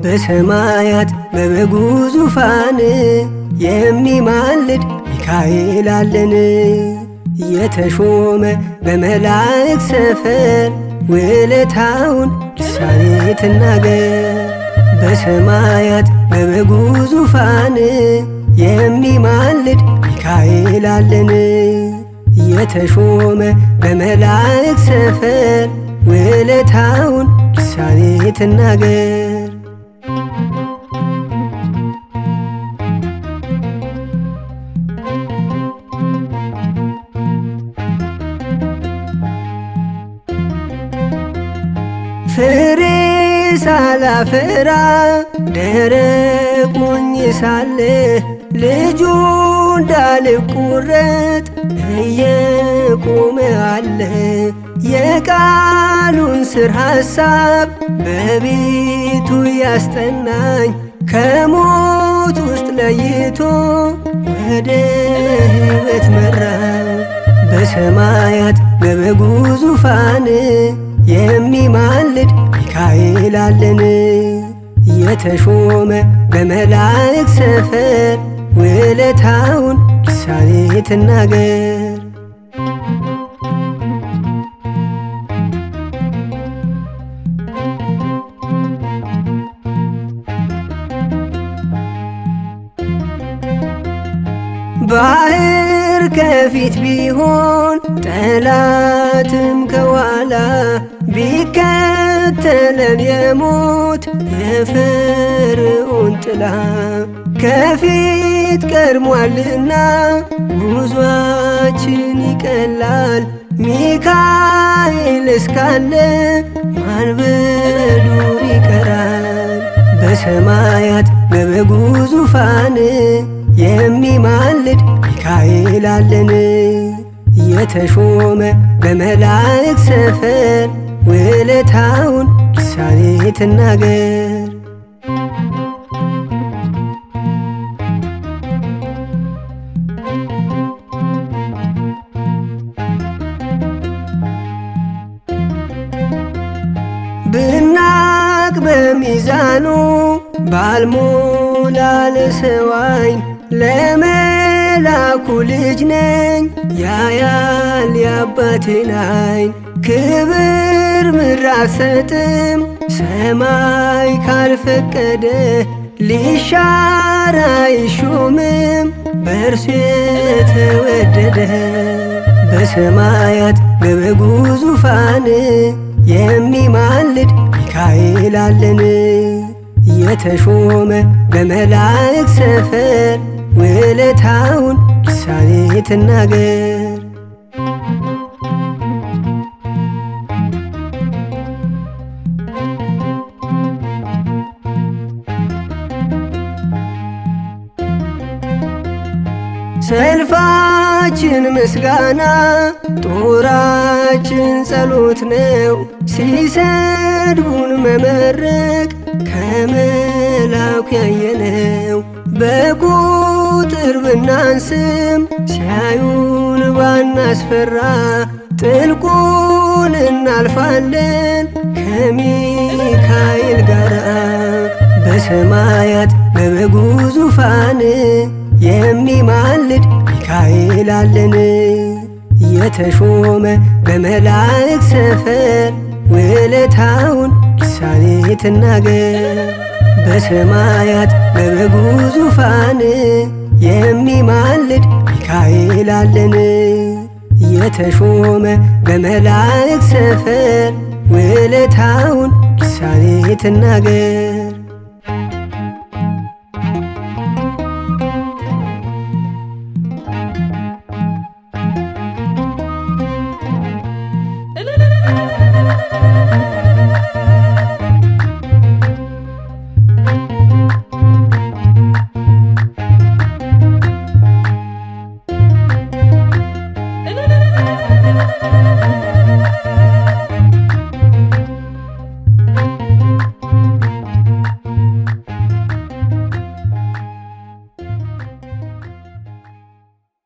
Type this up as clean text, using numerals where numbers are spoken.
በሰማያት በበጉ ዙፋን የሚማልድ ሚካኤል አለን። የተሾመ በመላእክት ሰፈር ውለታውን ልሳኔ ትናገር። በሰማያት በበጉ ዙፋን የሚማልድ ሚካኤል አለን። የተሾመ በመላእክት ሰፈር ውለታውን ልሳኔ ትናገር። ፍሬ ሳላፈራ ደረቅ ሞኝ ሳለ ልጁ እንዳልቆረጥ እየቆመ አለ። የቃሉን ስር ሐሳብ በቤቱ ያስጠናኝ ከሞት ውስጥ ለይቶ ወደ ሕይወት መራኝ። በሰማያት በበጉ ዙፋን የሚማልድ ሚካኤል አለን። የተሾመ በመላእክት ሰፈር ውለታውን ልሳኔ ትናገር። ባህር ከፊት ቢሆን ጠላትም ከኋላ ቢከተለን የሞት የፈርዖን ጥላ ከፊት ቀድሟልና ጉዟችን ይቀላል። ሚካኤል እስካለ ማን በዱር ይቀራል? በሰማያት በበጉ ዙፋን የሚማልድ ሚካኤል አለን። የተሾመ በመላእክት ሰፈር ውለታውን ልሳኔ ትናገር። ብናቅ በሚዛኑ ባልሞላ ለሰው ዓይን ለመላኩ ልጅ ነኝ ያያል የአባቴን ዓይን። ክብር ምድር አትሰጥም ሰማይ ካልፈቀደ ሊሻር አይሾምም በእርሱ የተወደደ። በሰማያት በበጉ ዙፋን የሚማልድ ሚካኤል አለን። የተሾመ በመላእክት ሰፈር ውለታውን ልሳኔ ትናገር። ሰልፋችን ምስጋና ጦራችን ጸሎት ነው። ሲሰድቡን መመረቅ ከመላኩ ያየነው። በቁጥር ብናንስም ሲያዩን ባናስፈራ ጥልቁን እናልፋለን ከሚካኤል ጋራ። በሰማያት በበጉ ዙፋን የሚማልድ ሚካኤል አለን። የተሾመ በመላእክት ሰፈር ውለታውን ልሳኔ ትናገር። በሰማያት በበጉ ዙፋን የሚማልድ ሚካኤል አለን። የተሾመ በመላእክት ሰፈር ውለታውን ልሳኔ ትናገር።